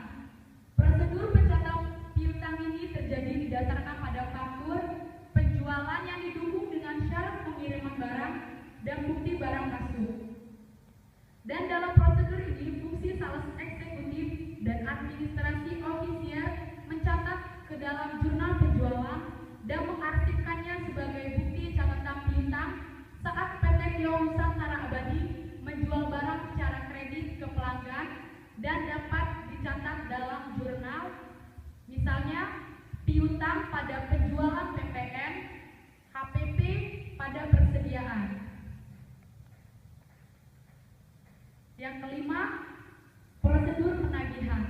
S3: Prosedur pencatatan piutang ini terjadi didasarkan pada faktur penjualan yang didukung dengan syarat pengiriman barang dan bukti barang masuk. Dan dalam prosedur ini, fungsi sales eksekutif dan administrasi ofisier mencatat ke dalam jurnal penjualan dan mengarsipkannya sebagai bukti catatan piutang saat PT Kio Nusantara Abadi menjual barang secara kredit ke pelanggan dan dapat dicatat dalam jurnal, misalnya piutang pada penjualan PPN, HPP pada persediaan. Yang kelima, prosedur penagihan.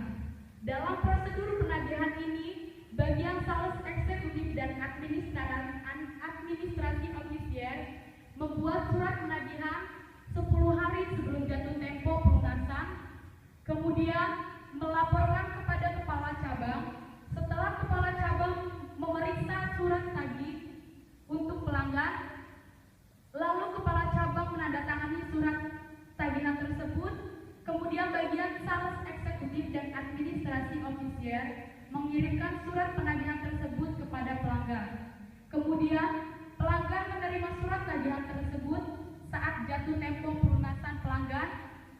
S3: Dalam prosedur penagihan ini, bagian sales eksekutif dan administrasi ofisier membuat surat penagihan 10 hari sebelum jatuh tempo pelunasan, kemudian melaporkan kepada kepala cabang. Setelah kepala cabang memeriksa surat tagih untuk pelanggan, lalu kepala cabang menandatangani surat tagihan tersebut, kemudian bagian sales eksekutif dan administrasi ofisier mengirimkan surat penagihan tersebut kepada pelanggan. Kemudian pelanggan menerima surat tagihan tersebut saat jatuh tempo pelunasan. Pelanggan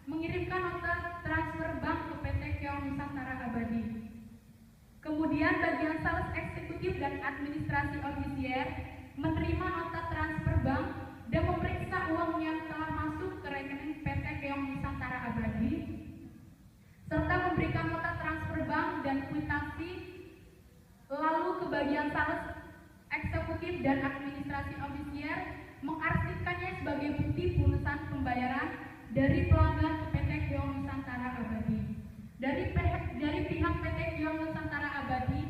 S3: mengirimkan nota transfer bank ke PT Kio Nusantara Abadi. Kemudian bagian sales eksekutif dan administrasi ofisier menerima nota transfer bank dan memeriksa uang yang telah masuk ke rekening PT Kio Nusantara Abadi, serta memberikan nota transfer bank dan kwitansi, lalu ke bagian sales eksekutif dan administrasi ofisier mengarsipkannya sebagai bukti pelunasan pembayaran dari pelanggan ke PT Kio Nusantara Abadi. Dari pihak PT Kio Nusantara Abadi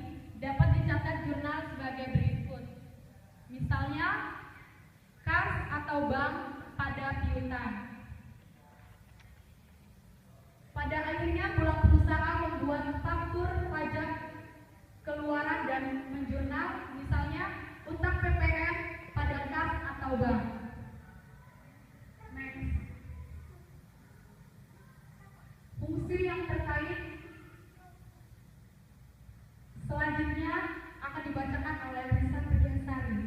S3: dapat dicatat jurnal sebagai berikut. Misalnya, kas atau bank pada piutang. Pada akhirnya pula perusahaan membuat faktur pajak keluaran dan menjurnal, misalnya utang PPN pada kas atau bank. Next. Fungsi yang terkait selanjutnya akan dibacakan oleh Risa Triansari.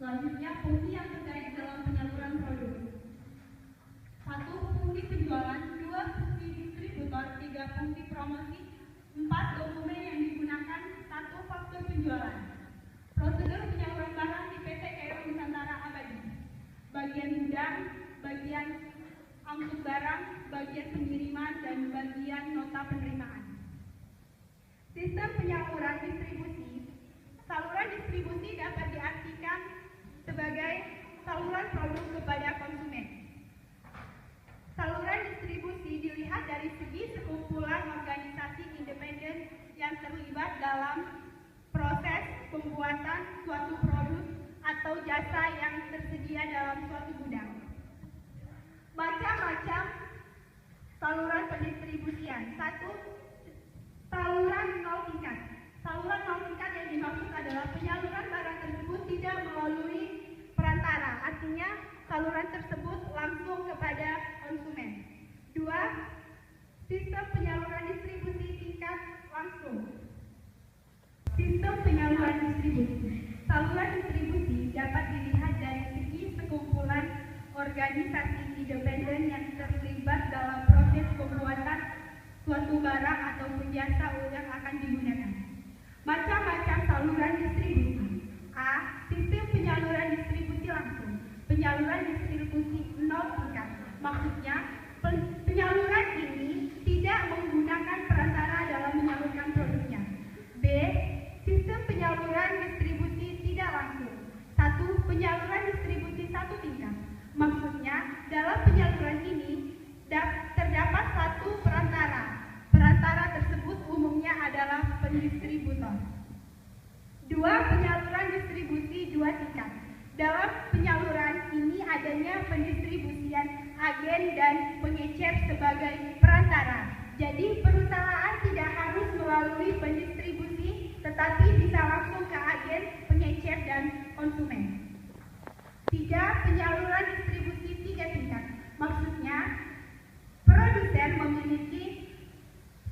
S2: Selanjutnya, fungsi yang terkait dalam penyaluran produk. 1. Fungsi penjualan, 2. Fungsi distributor, 3. Fungsi promosi, 4. Dokumen yang digunakan, 1. Faktur penjualan. Prosedur penyaluran barang di PT Kio Nusantara Abadi. Bagian gudang, bagian angkut barang, bagian pengiriman, dan bagian nota penerimaan. Sistem penyaluran distribusi. Saluran distribusi dapat diartikan sebagai saluran produk kepada konsumen. Saluran distribusi dilihat dari segi sekumpulan organisasi independen yang terlibat dalam proses pembuatan suatu produk atau jasa yang tersedia dalam suatu gudang. Macam-macam saluran pendistribusian. 1. Saluran nol tingkat. Saluran nol tingkat yang dimaksud adalah penyaluran barang tersebut tidak melalui perantara, artinya saluran tersebut langsung kepada konsumen. 2. Sistem penyaluran distribusi tingkat langsung. Sistem penyaluran distribusi. Saluran distribusi dapat dilihat dari segi sekumpulan organisasi independen yang terlibat dalam proses pembuatan jasa yang akan digunakan. Macam-macam saluran distribusi. A. Sistem penyaluran distribusi langsung. Penyaluran distribusi 0 tingkat. Maksudnya, penyaluran ini tidak menggunakan perantara dalam menyalurkan produknya. B. Sistem penyaluran distribusi tidak langsung. 1. Penyaluran distribusi 1 tingkat. Maksudnya, dalam penyaluran ini terdapat satu perantara. Perantara tersebut umumnya adalah pendistributor. 2. Penyaluran distribusi 2 tingkat. Dalam penyaluran ini adanya pendistribusian agen dan pengecer sebagai perantara. Jadi perusahaan tidak harus melalui pendistribusi, tetapi bisa langsung ke agen, pengecer, dan konsumen. 3. Penyaluran distribusi 3 tingkat. Maksudnya, produsen memiliki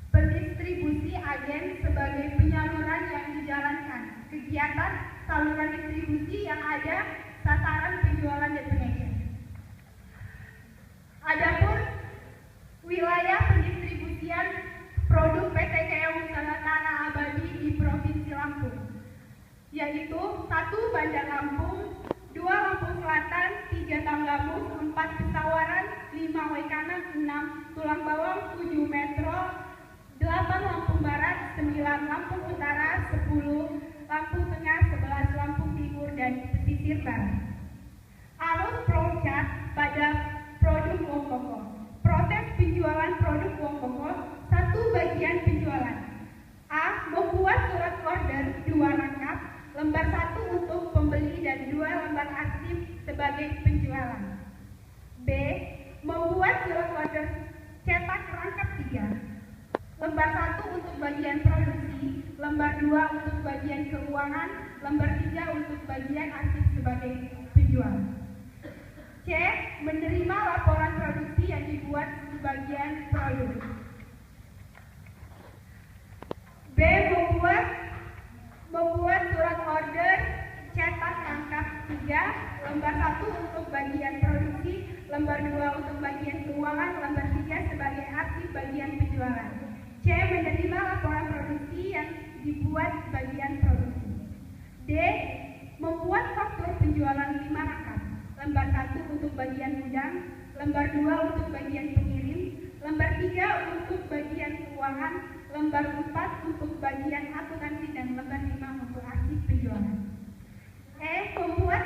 S2: pendistribusi agen sebagai penyaluran yang dijalankan. Kegiatan saluran distribusi yang ada sasaran penjualan dan pengecer. Adapun wilayah pendistribusian produk PT KM Usaha Tanah Abadi di Provinsi Lampung, yaitu 1. Bandar Lampung, 2. Lampung Selatan, 3. Tanggamus, 4. Pesawaran, 5. Waikanan, 6. Tulang Bawang, 7. Metro, 8. Lampung Barat, 9. Lampung Utara, 10. Lampung Tengah, 11. Lampung Timur, dan pesisir barat. Arus flowchart pada produk uang pokok. Proses penjualan produk uang pokok. 1. Bagian penjualan. A. Membuat surat order 2 rangkap, lembar 1 untuk pembeli dan 2 lembar arsip sebagai penjualan. B. Membuat surat order cetak rangkap 3, lembar 1 untuk bagian produksi, lembar 2 untuk bagian keuangan, lembar 3 untuk bagian arsip sebagai penjualan. C. Menerima laporan produksi yang dibuat sebagian produk. B. Membuat surat order cetak rangkap 3, lembar 1 untuk bagian produksi, lembar 2 untuk bagian keuangan, lembar 3 sebagai arsip bagian penjualan. C. Menerima laporan produksi yang dibuat bagian produksi. D. Membuat faktur penjualan 5 rangkap, lembar 1 untuk bagian gudang, lembar 2 untuk bagian pengirim, lembar 3 untuk bagian keuangan, lembar 4 untuk bagian akuntansi, dan lembar 5 untuk arsip penjualan. E. Membuat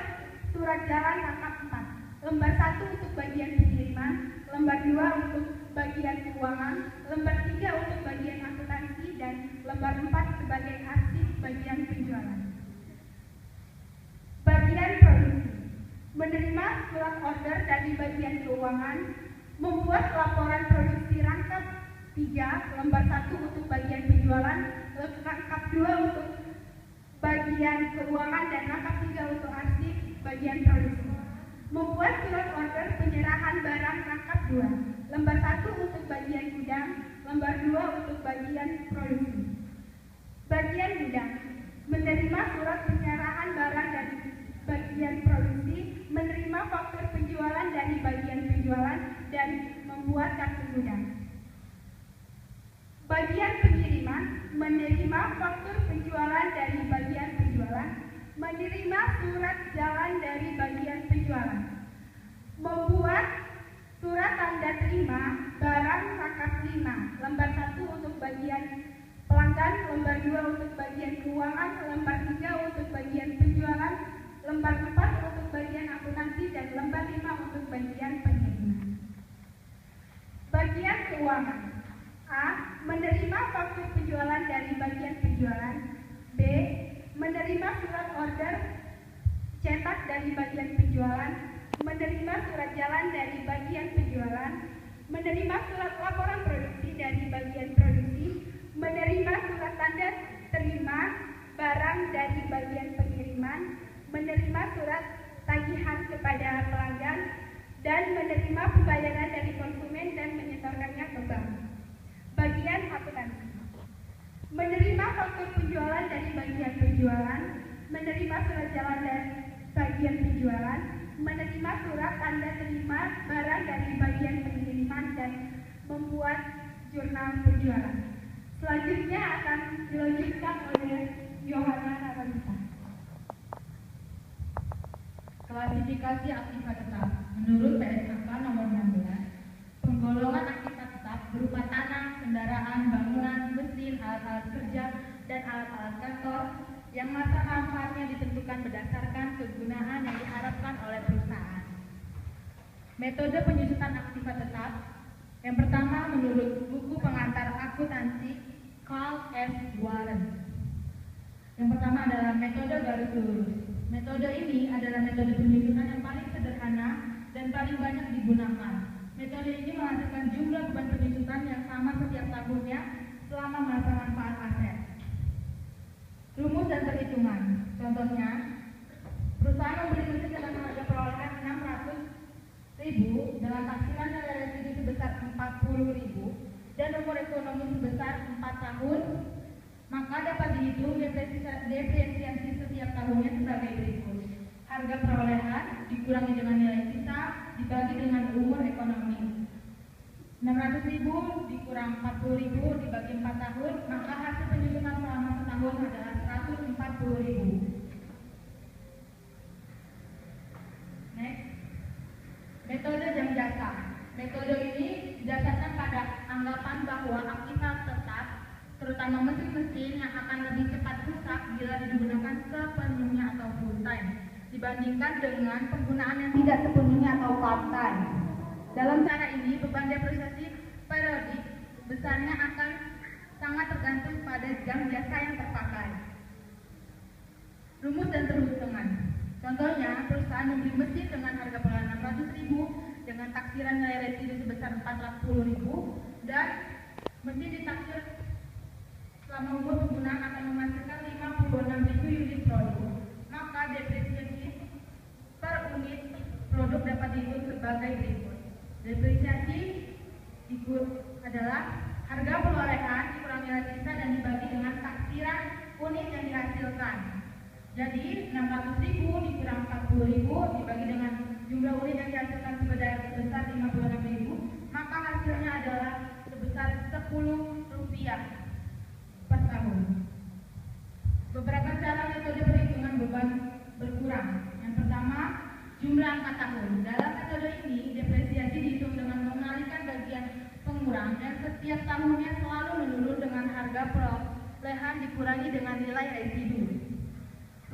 S2: surat jalan rangkap 4, lembar 1 untuk bagian pengiriman, lembar 2 untuk bagian keuangan, lembar 3 untuk bagian akuntansi, dan lembar 4 sebagai arsip bagian penjualan. Bagian produksi. Menerima surat order dari bagian keuangan, membuat laporan produksi rangkap 3, lembar 1 untuk bagian penjualan, rangkap 2 untuk bagian keuangan, dan rangkap 3 untuk arsip bagian produksi. Membuat surat order penyerahan barang rangkap 2, lembar 1 untuk bagian gudang, lembar 2 untuk bagian produksi. Bagian gudang. Menerima surat penyerahan barang dari bagian produksi, menerima faktur penjualan dari bagian penjualan, dan membuat kartu gudang. Bagian pengiriman. Menerima faktur penjualan dari bagian penjualan, menerima surat jalan dari bagian penjualan, membuat surat tanda terima barang rangkap 5, lembar 1 untuk bagian pelanggan, lembar 2 untuk bagian keuangan, lembar 3 untuk bagian penjualan, lembar 4 untuk bagian akuntansi, dan lembar 5 untuk bagian pengiriman. Bagian keuangan. A. Menerima faktur penjualan dari bagian penjualan. B. Menerima surat order cetak dari bagian penjualan, menerima surat jalan dari bagian penjualan, menerima surat laporan produksi dari bagian produksi, menerima surat tanda terima barang dari bagian pengiriman, menerima surat tagihan kepada pelanggan, dan menerima pembayaran dari konsumen dan menyetorkannya ke bank. Bagian akuntansi. Menerima faktur penjualan dari bagian penjualan, menerima surat jalan dari bagian penjualan, menerima surat tanda terima barang dari bagian pengiriman, dan membuat jurnal penjualan. Selanjutnya akan dilanjutkan oleh Yohana Naranita.
S4: Klasifikasi aktiva tetap. Menurut PSAK nomor 16, penggolongan aktiva tetap berupa tanah, kendaraan, bangunan, mesin, alat-alat kerja, dan alat-alat kantor yang masa manfaatnya ditentukan berdasarkan kegunaan yang diharapkan oleh perusahaan. Metode penyusutan aktiva tetap. Yang pertama, menurut buku pengantar akuntansi Carl S. Warren. Yang pertama adalah metode garis lurus. Metode ini adalah metode penyusunan yang paling sederhana dan paling banyak digunakan. Metode ini menghasilkan jumlah beban penyusutan yang sama setiap tahunnya selama masa manfaat aset. Rumus dan perhitungan. Contohnya, perusahaan membeli mesin dengan harga perolehan 600.000 dengan taksiran nilai residu sebesar 40.000 dan umur ekonomi sebesar 4 tahun, maka dapat dihitung depresiasi setiap tahunnya sebagai berikut. Harga perolehan dikurangi dengan nilai sisa dibagi dengan umur ekonomi. 600.000 dikurang 40.000 dibagi 4 tahun, maka hasil penyusutan selama setahun adalah 140.000. Next, metode jam jasa. Metode ini didasarkan pada anggapan bahwa aktiva tetap, terutama mesin-mesin yang akan lebih cepat rusak bila digunakan sepenuhnya atau full time, dibandingkan dengan penggunaan yang tidak sepenuhnya atau part time. Dalam cara ini, beban depresiasi periodik besarnya akan sangat tergantung pada jam jasa yang terpakai. Rumus dan perhitungan. Contohnya, perusahaan membeli mesin dengan harga perolehan 600.000 dengan taksiran nilai residu sebesar 440.000 dan mesin ditaksir selama umur penggunaan akan menghasilkan 56.000 unit produk. Maka depresiasi per unit produk dapat dihitung sebagai berikut. Depresiasi adalah harga perolehan dikurangi nilai sisa dan dibagi dengan taksiran unit yang dihasilkan. Jadi 600.000 dikurang 40.000 dibagi dengan jumlah unit yang dihasilkan sebesar 56.000, maka hasilnya adalah sebesar Rp10 per tahun. Beberapa cara metode perhitungan beban berkurang. Yang pertama, jumlah angka tahun. Dalam metode ini, depresiasi dihitung dengan mengalihkan bagian pengurang dan setiap tahunnya selalu menurun dengan harga perolehan dikurangi dengan nilai residu.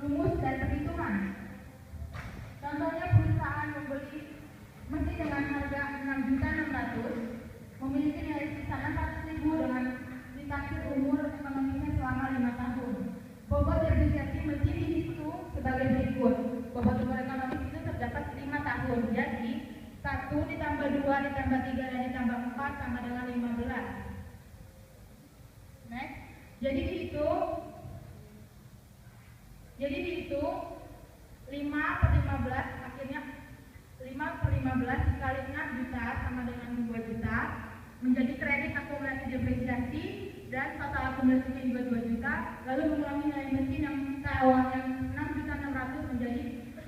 S4: Rumus dan perhitungan. Contohnya, perusahaan membeli mesin dengan harga 6.600.000 memiliki nilai sisa 600.000 dengan ditaksir umur ekonominya selama 5 tahun. Bobot depresiasi mesin dihitung sebagai berikut. Bobot umur ekonomi itu terdapat 5 tahun. Jadi 1 ditambah 2 ditambah 3 dan ditambah 4 sama dengan 15. Next. Jadi dihitung 5 per 15, akhirnya 5 per 15 dikali 6 juta sama dengan 2 juta menjadi kredit akumulasi depresiasi dan total akumulasinya juga 2 juta, lalu mengurangi nilai mesin yang awalnya 6.600.000 menjadi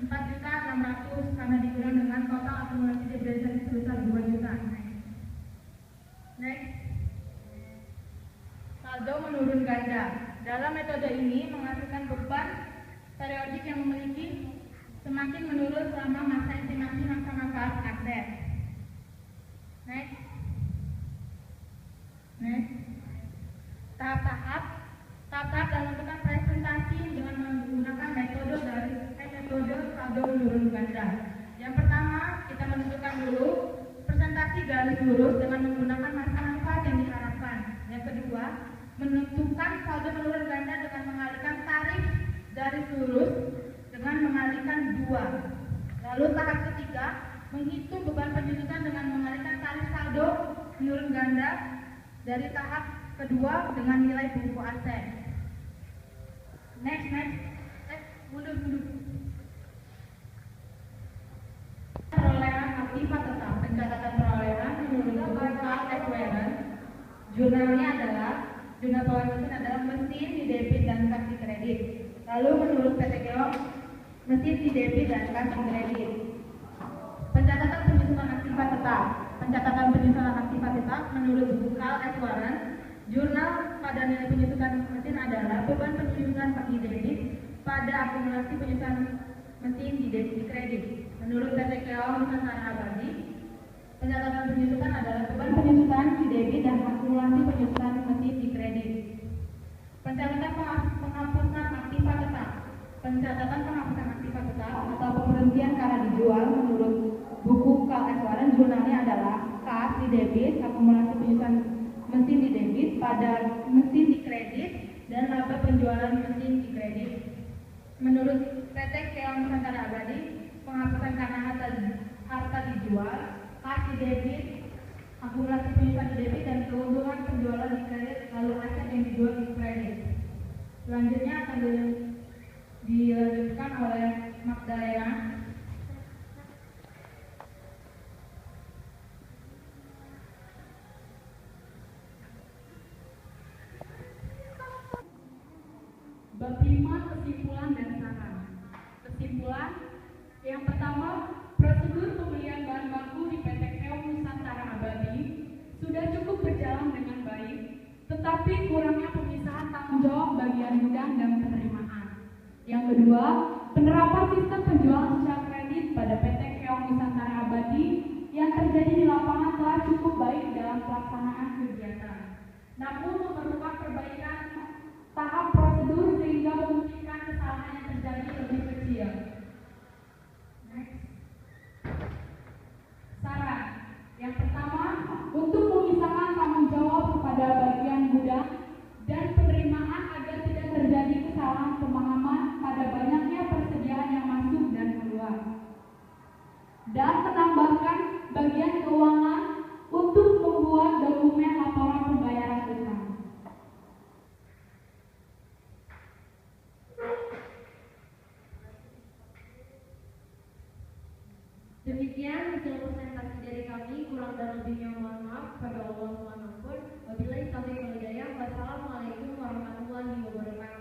S4: 4.600.000 karena dikurang dengan total akumulasi depresiasi sebesar 2 juta. Next, saldo menurun ganda. Dalam metode ini menghasilkan beban periodik yang memiliki semakin menurun selama masa estimasi masa manfaat aset. Next. Tahap-tahap dalam menentukan presentasi dengan menggunakan metode saldo menurun ganda. Yang pertama, kita menentukan dulu presentasi garis lurus dengan menggunakan masa manfaat yang diharapkan. Yang kedua, menentukan saldo menurun ganda dengan mengalihkan tarif garis lurus dengan mengalihkan 2. Lalu tahap ketiga, menghitung beban penyusutan dengan mengalihkan tarif saldo menurun ganda dari tahap kedua dengan nilai buku aset. Next. Mundur. Perolehan aktiva tetap. Pencatatan perolehan menurut Carl S. Warren. Jurnalnya adalah jurnal perolehan mesin adalah mesin di debit dan kas di kredit. Lalu menurut PT Keong, mesin di debit dan kas di kredit. Pencatatan penyusunan aktiva tetap. Pencatatan penyusunan aktiva tetap menurut buku Carl S. Warren, jurnal pada nilai penyusutan mesin adalah beban penyusutan di debit pada akumulasi penyusutan mesin di kredit. Menurut PT Keong Nusantara Abadi, pencatatan penyusutan adalah beban penyusutan di debit dan akumulasi penyusutan mesin di kredit. Pencatatan penghapusan aktiva tetap. Pencatatan penghapusan aktiva tetap atau pemberhentian karena dijual menurut buku KS Warren jurnalnya adalah kas di debit, akumulasi penyusutan mesin di debit pada mesin di kredit, dan laba penjualan mesin di kredit. Menurut PT Keong Nusantara Abadi, penghapusan karena harta dijual, kas di debit, akumulasi penyusutan di debit, dan keuntungan penjualan di kredit lalu aset yang dijual di kredit. Selanjutnya akan dilanjutkan oleh Magdalena.
S3: Bab 5, kesimpulan dan saran. Kesimpulan yang pertama, prosedur pembelian bahan baku di PT Keong Nusantara Abadi sudah cukup berjalan dengan baik, tetapi kurangnya pemisahan tanggung jawab bagian gudang dan penerimaan. Yang kedua, penerapan sistem penjualan secara kredit pada PT Keong Nusantara Abadi yang terjadi di lapangan telah cukup baik dalam pelaksanaan kegiatan, namun memerlukan perbaikan tahap prosedur sehingga memungkinkan kesalahan yang terjadi lebih kecil. Next. Saran. Yang pertama, untuk memisahkan tanggung jawab kepada bagian gudang dan penerimaan agar tidak terjadi kesalahan pemahaman pada banyaknya persediaan yang masuk dan keluar. Dan menambahkan bagian keuangan untuk membuat dokumen laporan pembayaran utang.
S1: Demikian hasil presentasi dari kami, kurang dan lebihnya mohon maaf kepada Allah Subhanahu wa taala. Wabillahi taufiq wal hidayah. Wassalamualaikum warahmatullahi wabarakatuh.